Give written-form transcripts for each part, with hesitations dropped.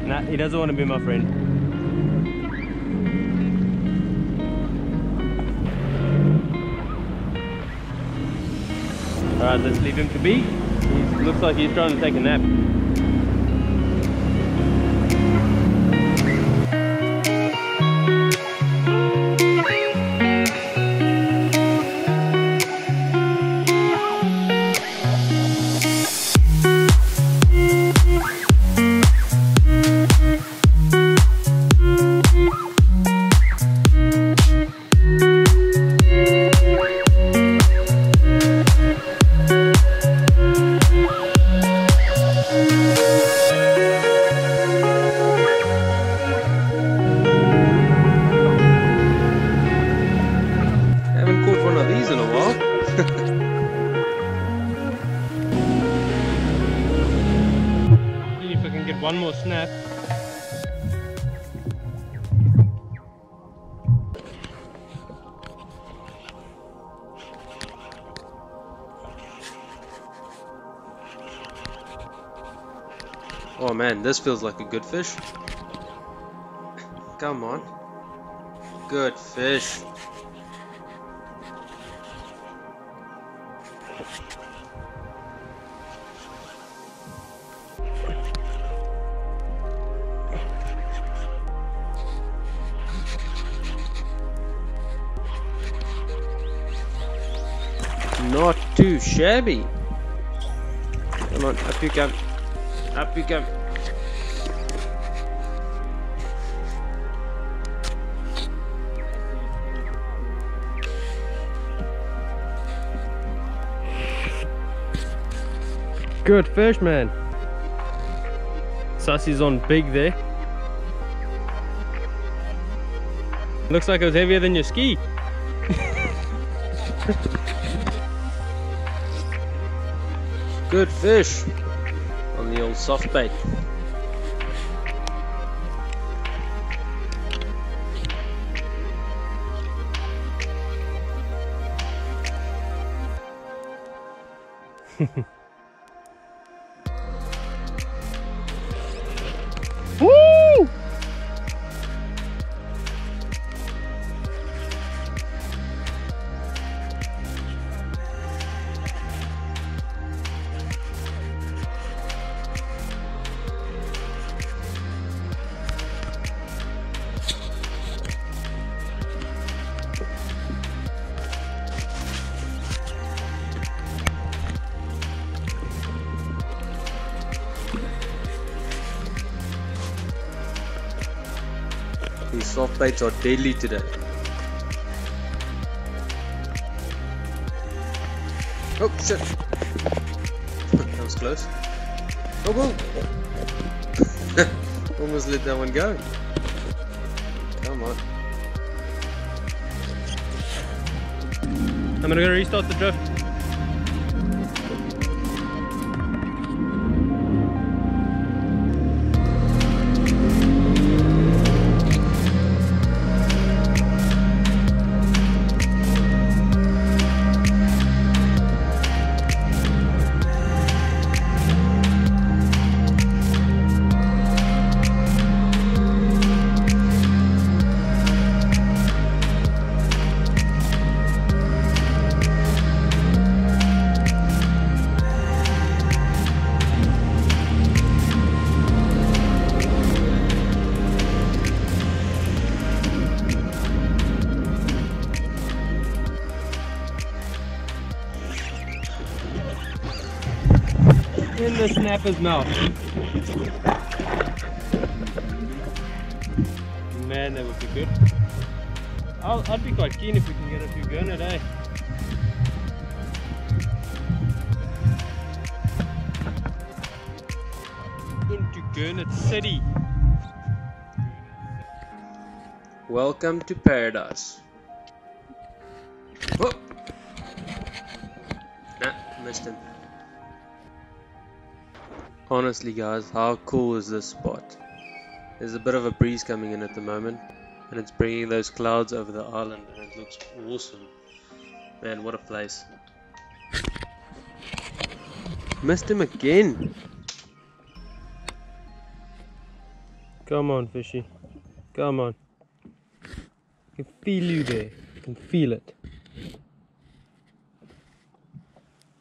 Nah, he doesn't want to be my friend. Alright, let's leave him to be. He looks like he's trying to take a nap. One more snap. Oh man, this feels like a good fish. Come on. Good fish. Not too shabby. Come on, up you come. Up you come. Good fish, man. Staci's on big there. Looks like it was heavier than your ski. Good fish on the old soft bait. Woo! These soft baits are deadly today. Oh shit! That was close. Oh whoa! Almost let that one go. Come on. I'm gonna go restart the drift. In the snapper's mouth. Man, that would be good. I'd be quite keen if we can get a few gurnard, eh? Into Gurnard City. Welcome to paradise. Whoop! Nah, missed him. Honestly guys, how cool is this spot? There's a bit of a breeze coming in at the moment, and it's bringing those clouds over the island, and it looks awesome. Man, what a place. Missed him again. Come on, fishy. Come on. I can feel you there. I can feel it.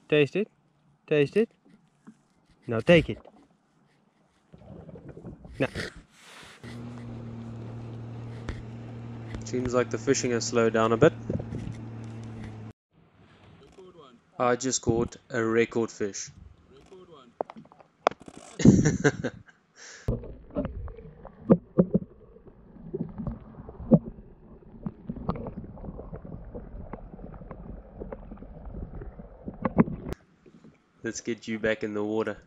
Taste it. Taste it. Now take it. Now. Seems like the fishing has slowed down a bit. I just caught a record fish. Let's get you back in the water.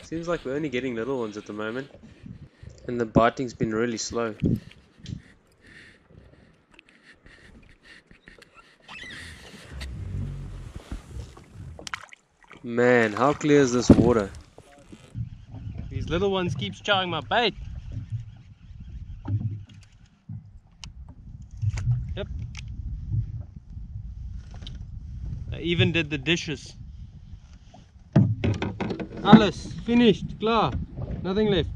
Seems like we're only getting little ones at the moment, and the biting's been really slow. Man, how clear is this water? These little ones keep chowing my bait. Yep. I even did the dishes. Alles finished, klaar. Nothing left.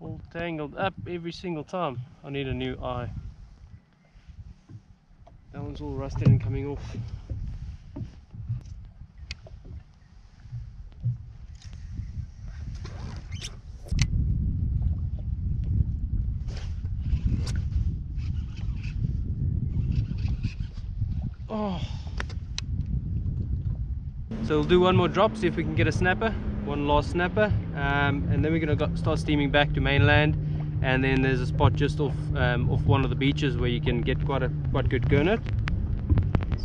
All tangled up every single time. I need a new eye. That one's all rusted and coming off. Oh. So we'll do one more drop, see if we can get a snapper, one last snapper, and then we're gonna start steaming back to mainland. And then there's a spot just off one of the beaches where you can get quite good gurnard.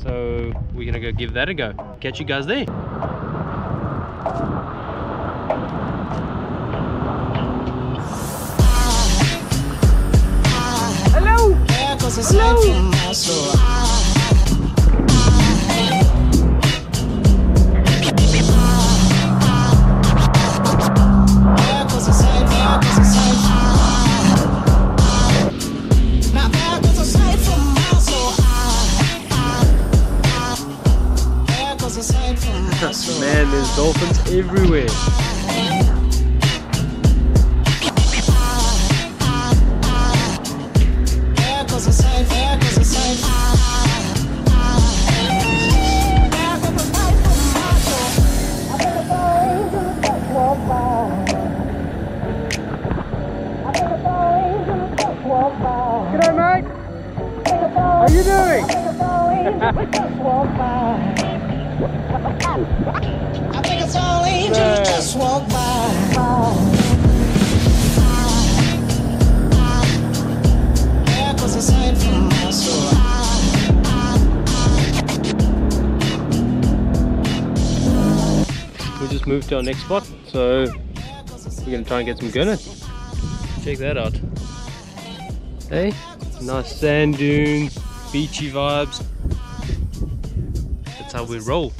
So we're gonna go give that a go. Catch you guys there. Hello. Hello. Man, there's dolphins everywhere. G'day mate, how you doing? I think it's all angels just walk by. Yeah, 'cause it's ain't from my soul. We just moved to our next spot, so we're gonna try and get some gurnard. Check that out. Hey, nice sand dunes, beachy vibes. That's how we roll.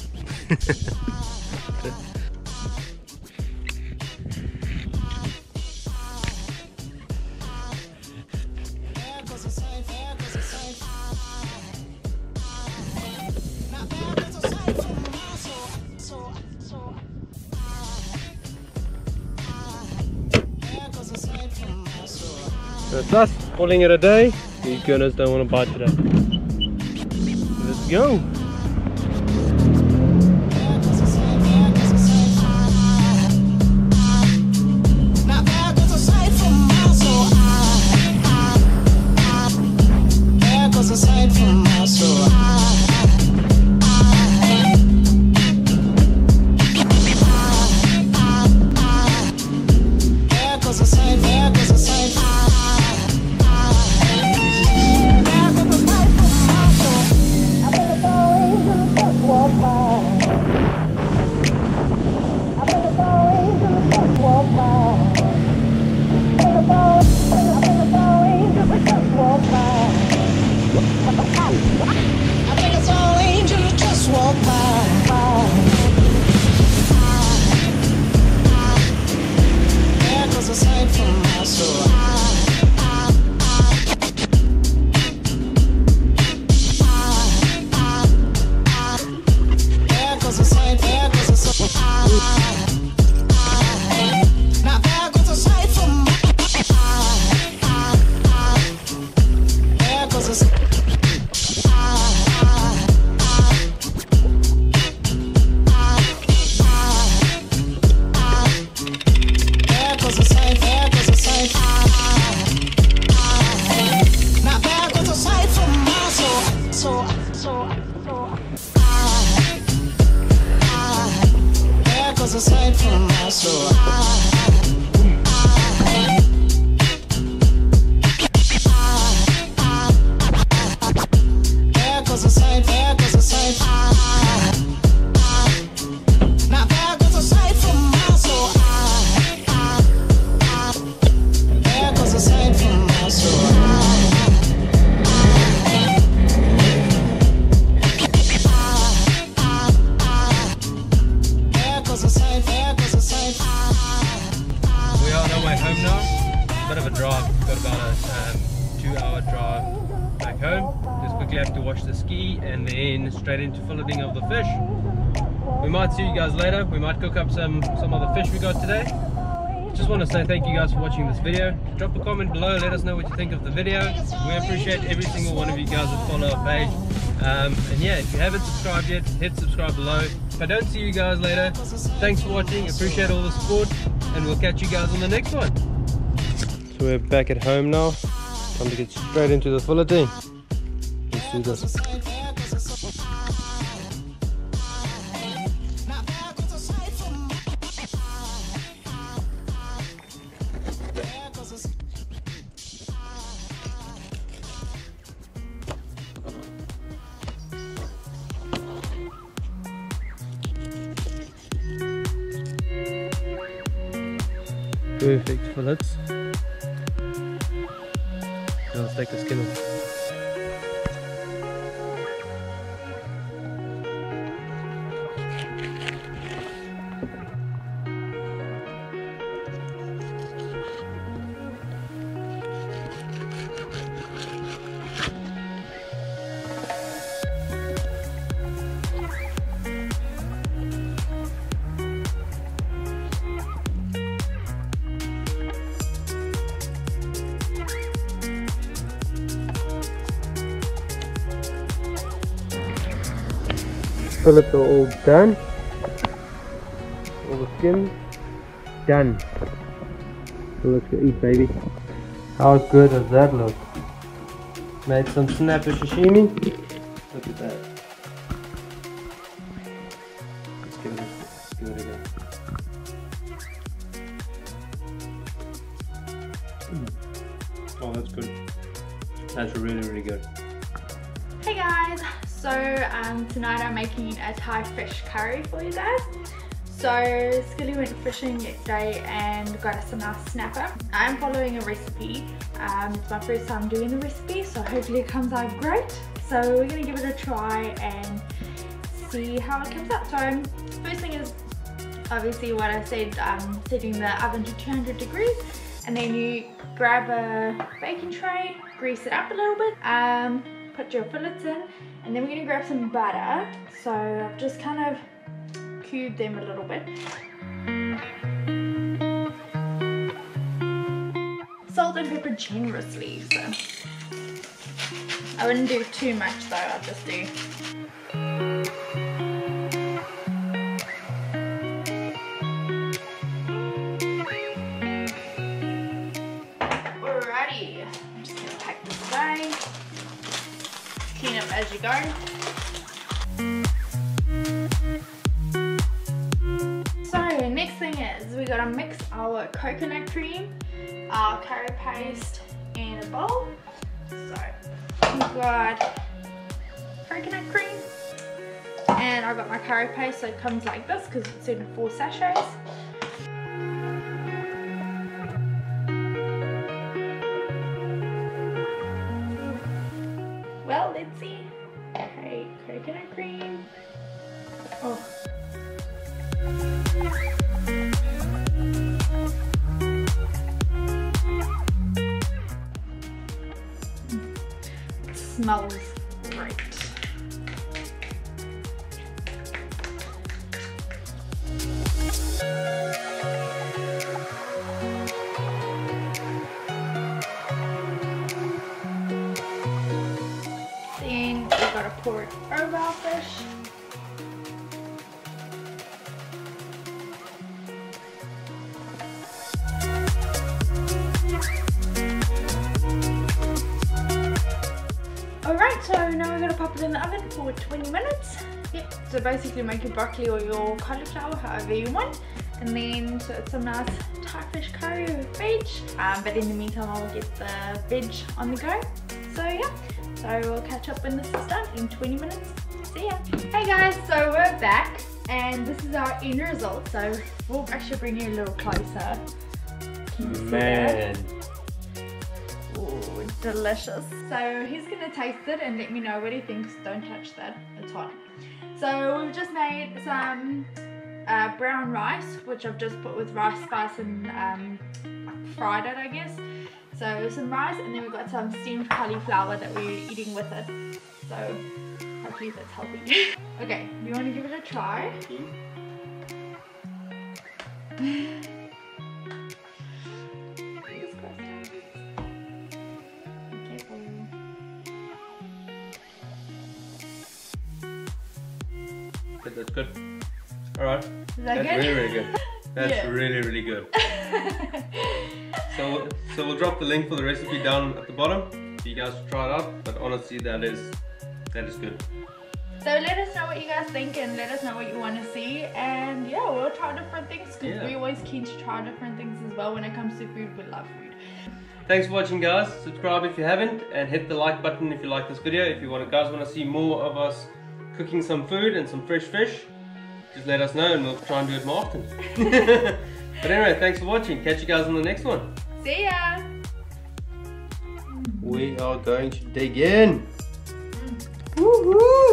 That's us, calling it a day. These gunners don't want to bite today. Let's go. Walk home now. Bit of a drive. Got about a 2-hour drive back home. Just quickly have to wash the ski and then straight into filleting of the fish. We might see you guys later. We might cook up some of the fish we got today. Just want to say thank you guys for watching this video. Drop a comment below, let us know what you think of the video. We appreciate every single one of you guys that follow our page. And yeah, if you haven't subscribed yet, hit subscribe below. If I don't see you guys later, thanks for watching, appreciate all the support, and we'll catch you guys on the next one. So we're back at home now. Time to get straight into the filleting. Let's do this. Perfect fillets. Now let's take the skin off. Fillets are all done. All the skin done. So let's go eat, baby. How good does that look? Made some snapper sashimi. Look at that. Let's give it again. Oh, that's good. That's really good. Hey guys, so tonight I'm making a Thai fish curry for you guys. So Skilly went fishing yesterday and got us a nice snapper. I'm following a recipe. It's my first time doing the recipe, so hopefully it comes out great. So we're gonna give it a try and see how it comes out. So first thing is obviously what I said, setting the oven to 200 degrees, and then you grab a baking tray, grease it up a little bit, put your fillets in, and then we're going to grab some butter. So I've just kind of cubed them a little bit. Salt and pepper generously, so I wouldn't do too much though, I'll just do. Alrighty, I'm just going to pack this away. Clean up as you go. So next thing is we gotta mix our coconut cream, our curry paste in a bowl. So we've got coconut cream and I've got my curry paste, so it comes like this because it's in 4 sachets. Well, let's see. Okay, coconut cream. Oh. It smells great. Then we gotta pour it over our fish. Alright, so now we're gonna pop it in the oven for 20 minutes. Yep, so basically make your broccoli or your cauliflower however you want. And then so it's some nice Thai fish curry with veg. But in the meantime I'll get the veg on the go. So yeah. So we'll catch up when this is done in 20 minutes. See ya. Hey guys, so we're back and this is our end result. So we'll actually bring you a little closer. Man. Ooh, it's delicious. So he's gonna taste it and let me know what he thinks. Don't touch that, it's hot. So we've just made some brown rice, which I've just put with rice spice and fried it, I guess. So some rice, and then we've got some steamed cauliflower that we're eating with it. So hopefully that's healthy. Okay, do you want to give it a try? That's good. Alright. Is that That's good? really, really good. That's Yeah. really, really good. So we'll drop the link for the recipe down at the bottom for you guys to try it out. But honestly, that is good. So let us know what you guys think and let us know what you want to see, and yeah, we'll try different things because we're always keen to try different things as well when it comes to food. We love food. Thanks for watching, guys. Subscribe if you haven't, and hit the like button if you like this video. If you guys want to see more of us cooking some food and some fresh fish, just let us know and we'll try and do it more often. But anyway, thanks for watching. Catch you guys on the next one. See ya! We are going to dig in. Woohoo!